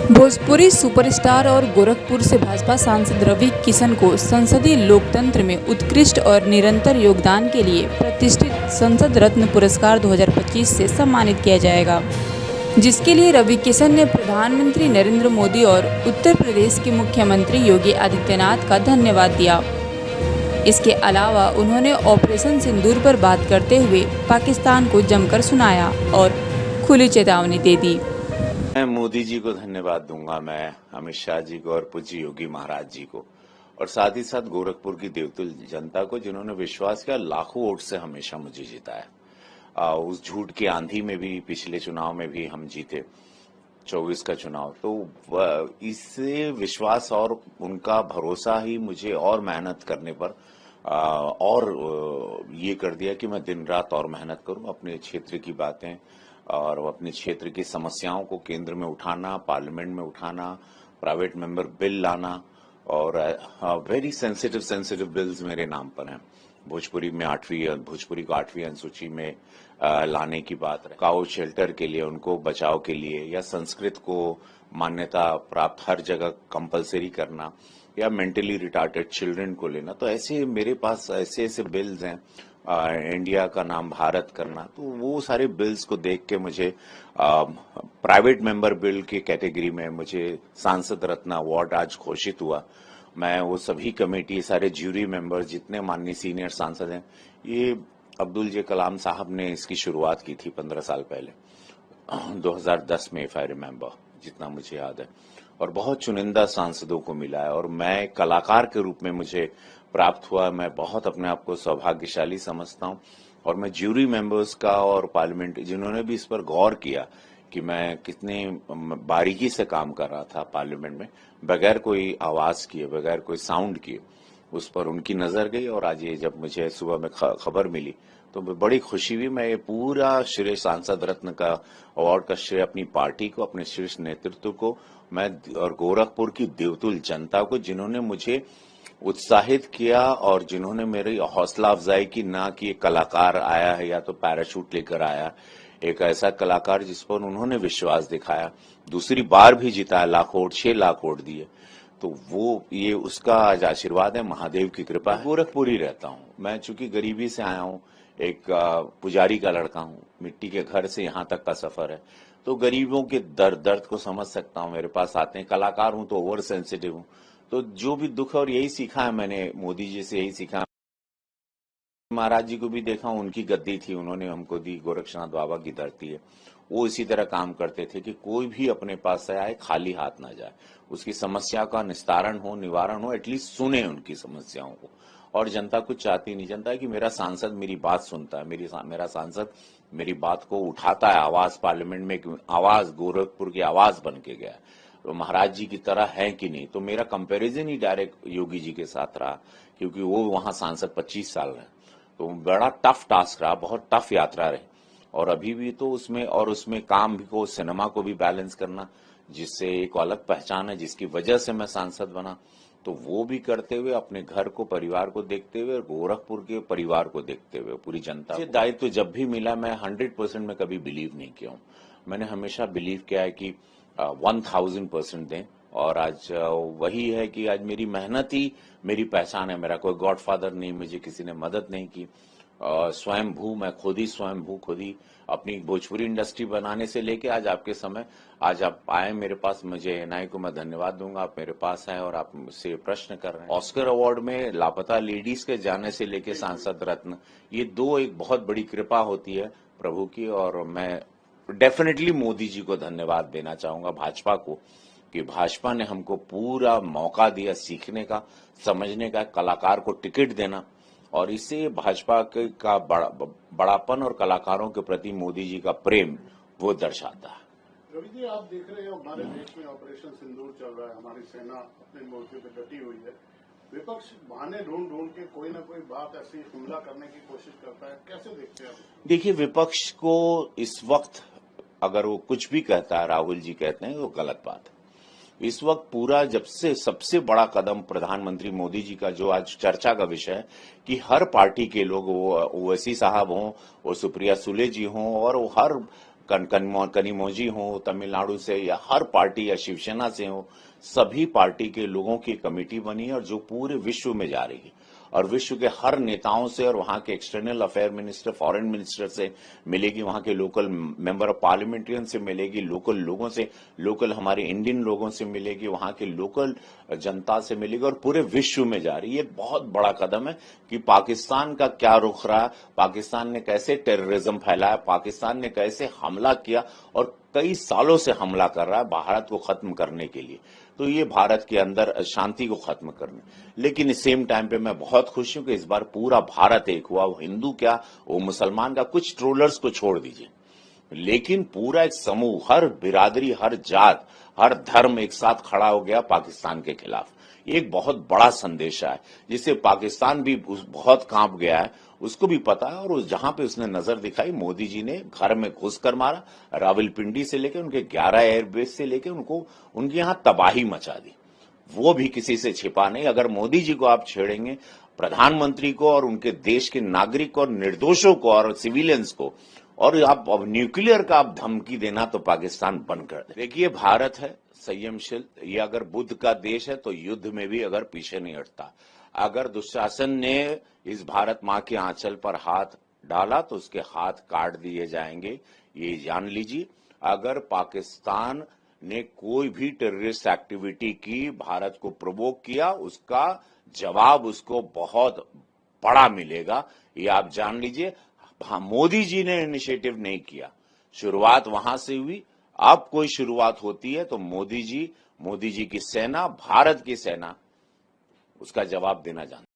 Bhojpuri superstar और गोरखपुर से भाजपा सांसद रवि किशन को संसदीय लोकतंत्र में उत्कृष्ट और निरंतर योगदान के लिए प्रतिष्ठित संसद रत्न पुरस्कार 2025 से सम्मानित किया जाएगा, जिसके लिए रवि किशन ने प्रधानमंत्री नरेंद्र मोदी और उत्तर प्रदेश के मुख्यमंत्री योगी आदित्यनाथ का धन्यवाद दिया। इसके अलावा उन्होंने ऑपरेशन सिंदूर पर बात करते हुए पाकिस्तान को जमकर सुनाया और खुली चेतावनी दे दी। मैं मोदी जी को धन्यवाद दूंगा, मैं अमित शाह जी को और पूज्य योगी महाराज जी को, और साथ ही साथ गोरखपुर की देवतुल जनता को, जिन्होंने विश्वास किया, लाखों वोट से हमेशा मुझे जिताया। उस झूठ की आंधी में भी, पिछले चुनाव में भी हम जीते 24 का चुनाव, तो इससे विश्वास और उनका भरोसा ही मुझे और मेहनत करने पर और ये कर दिया कि मैं दिन रात और मेहनत करूं, अपने क्षेत्र की बातें और अपने क्षेत्र की समस्याओं को केंद्र में उठाना, पार्लियामेंट में उठाना, प्राइवेट मेंबर बिल लाना, और वेरी सेंसिटिव बिल्स मेरे नाम पर हैं। भोजपुरी को 8वीं अनुसूची में लाने की बात है, काउ शेल्टर के लिए, उनको बचाव के लिए, या संस्कृत को मान्यता प्राप्त हर जगह कंपलसरी करना, या मेंटली रिटार्टेड चिल्ड्रन को लेना। तो ऐसे मेरे पास ऐसे बिल्स हैं, इंडिया का नाम भारत करना। तो वो सारे बिल्स को देख के मुझे प्राइवेट मेंबर बिल की कैटेगरी में मुझे सांसद रत्न अवार्ड आज घोषित हुआ। मैं वो सभी कमेटी, सारे ज्यूरी मेंबर, जितने माननीय सीनियर सांसद हैं, ये अब्दुल जे कलाम साहब ने इसकी शुरुआत की थी 15 साल पहले, 2010 में, इफ आई रिमेम्बर, जितना मुझे याद है, और बहुत चुनिंदा सांसदों को मिला है, और मैं कलाकार के रूप में मुझे प्राप्त हुआ। मैं बहुत अपने आप को सौभाग्यशाली समझता हूं, और मैं ज्यूरी मेंबर्स का और पार्लियामेंट, जिन्होंने भी इस पर गौर किया कि मैं कितने बारीकी से काम कर रहा था पार्लियामेंट में, बगैर कोई आवाज किए, बगैर कोई साउंड किए, उस पर उनकी नजर गई। और आज ये जब मुझे सुबह में खबर मिली तो बड़ी खुशी हुई। मैं ये पूरा श्रेय सांसद रत्न का अवार्ड का श्रेय अपनी पार्टी को, अपने शीर्ष नेतृत्व को, मैं और गोरखपुर की देवतुल जनता को, जिन्होंने मुझे उत्साहित किया और जिन्होंने मेरी हौसला अफजाई की, ना कि एक कलाकार आया है या तो पैराशूट लेकर आया, एक ऐसा कलाकार जिस पर उन्होंने विश्वास दिखाया, दूसरी बार भी जिताया, लाखों वोट, 6 लाख वोट दिए। तो वो ये उसका आज आशीर्वाद है, महादेव की कृपा है। गोरखपुर ही रहता हूँ मैं, चूंकि गरीबी से आया हूँ, एक पुजारी का लड़का हूँ, मिट्टी के घर से यहाँ तक का सफर है, तो गरीबों के दर्द को समझ सकता हूँ। मेरे पास आते हैं, कलाकार हूँ तो ओवर सेंसिटिव हूँ, तो जो भी दुख है, और यही सीखा है मैंने मोदी जी से, यही सीखा। महाराज जी को भी देखा, उनकी गद्दी थी, उन्होंने हमको दी, गोरक्षनाथ बाबा की धरती है। वो इसी तरह काम करते थे कि कोई भी अपने पास से आए खाली हाथ ना जाए, उसकी समस्या का निस्तारण हो, निवारण हो, एटलीस्ट सुने उनकी समस्याओं को। और जनता कुछ चाहती नहीं, जनता है कि मेरा सांसद मेरी बात सुनता है, मेरा सांसद मेरी बात को उठाता है, आवाज पार्लियामेंट में, एक आवाज गोरखपुर की आवाज बन के गया। तो महाराज जी की तरह है कि नहीं, तो मेरा कंपैरिजन ही डायरेक्ट योगी जी के साथ रहा, क्योंकि वो वहां सांसद 25 साल रहे। तो बड़ा टफ टास्क रहा, बहुत टफ यात्रा रही, और अभी भी तो उसमें काम भी को, सिनेमा को भी बैलेंस करना, जिससे एक अलग पहचान है, जिसकी वजह से मैं सांसद बना, तो वो भी करते हुए, अपने घर को, परिवार को देखते हुए, गोरखपुर के परिवार को देखते हुए, पूरी जनता। दायित्व जब भी मिला, मैं 100% में कभी बिलीव नहीं किया हूं। मैंने हमेशा बिलीव किया है कि 1000% दें, और आज वही है कि आज मेरी मेहनत ही मेरी पहचान है। मेरा कोई गॉडफादर नहीं, मुझे किसी ने मदद नहीं की, स्वयंभू, मैं खुद ही अपनी भोजपुरी इंडस्ट्री बनाने से लेके आज आपके समय, आज आप आए मेरे पास, मुझे एनआई को मैं धन्यवाद दूंगा, आप मेरे पास हैं और आप मुझसे प्रश्न कर रहे हैं। ऑस्कर अवार्ड में लापता लेडीज के जाने से लेके सांसद रत्न, ये दो एक बहुत बड़ी कृपा होती है प्रभु की, और मैं डेफिनेटली मोदी जी को धन्यवाद देना चाहूंगा, भाजपा को, कि भाजपा ने हमको पूरा मौका दिया सीखने का, समझने का, कलाकार को टिकट देना, और इससे भाजपा का बड़ापन और कलाकारों के प्रति मोदी जी का प्रेम वो दर्शाता है। रवि जी, आप देख रहे हो हमारे देश में ऑपरेशन सिंदूर चल रहा है, हमारी सेना अपने मोर्चे पे डटी हुई है, विपक्ष बहाने ढूंढ के कोई ना कोई बात ऐसी हमला करने की कोशिश करता है, कैसे देखते हैं आप? देखिए, विपक्ष को इस वक्त अगर वो कुछ भी कहता है, राहुल जी कहते हैं, वो गलत बात है। इस वक्त पूरा, जब से सबसे बड़ा कदम प्रधानमंत्री मोदी जी का, जो आज चर्चा का विषय है, कि हर पार्टी के लोग, वो ओवैसी साहब हों, वो सुप्रिया सुले जी हों, और वो हर कनिमोझी हो तमिलनाडु से या हर पार्टी या शिवसेना से हो, सभी पार्टी के लोगों की कमेटी बनी है और जो पूरे विश्व में जा रही है और विश्व के हर नेताओं से और वहां के external affair minister, foreign minister से मिलेगी, वहां के लोकल मेंबर ऑफ पार्लियामेंट्रियन से मिलेगी, लोकल लोगों से, लोकल हमारे इंडियन लोगों से मिलेगी, वहां के लोकल जनता से मिलेगी और पूरे विश्व में जा रही है। ये बहुत बड़ा कदम है कि पाकिस्तान का क्या रुख रहा, पाकिस्तान ने कैसे टेररिज्म फैलाया, पाकिस्तान ने कैसे हमला किया और कई सालों से हमला कर रहा है भारत को खत्म करने के लिए। तो ये भारत के अंदर शांति को खत्म करने, लेकिन इस सेम टाइम पे मैं बहुत खुश हूं कि इस बार पूरा भारत एक हुआ, वो हिंदू क्या वो मुसलमान का, कुछ ट्रोलर्स को छोड़ दीजिए, लेकिन पूरा एक समूह, हर बिरादरी, हर जात, हर धर्म एक साथ खड़ा हो गया पाकिस्तान के खिलाफ। ये एक बहुत बड़ा संदेश है जिससे पाकिस्तान भी बहुत कांप गया है, उसको भी पता है। और जहां पे उसने नजर दिखाई, मोदी जी ने घर में घुसकर मारा, रावलपिंडी से लेकर उनके 11 एयरबेस से लेकर उनको उनके यहां तबाही मचा दी, वो भी किसी से छिपा नहीं। अगर मोदी जी को आप छेड़ेंगे, प्रधानमंत्री को और उनके देश के नागरिक और निर्दोषों को और सिविलियंस को, और आप न्यूक्लियर का आप धमकी देना, तो पाकिस्तान बंद कर दे। देखिए, भारत है संयमशील, ये अगर बुद्ध का देश है तो युद्ध में भी अगर पीछे नहीं हटता। अगर दुशासन ने इस भारत माँ के आंचल पर हाथ डाला तो उसके हाथ काट दिए जाएंगे, ये जान लीजिए। अगर पाकिस्तान ने कोई भी टेररिस्ट एक्टिविटी की, भारत को प्रोवोक किया, उसका जवाब उसको बहुत बड़ा मिलेगा, ये आप जान लीजिए। हाँ, मोदी जी ने इनिशिएटिव नहीं किया, शुरुआत वहां से हुई। अब कोई शुरुआत होती है तो मोदी जी की सेना, भारत की सेना उसका जवाब देना जानती है।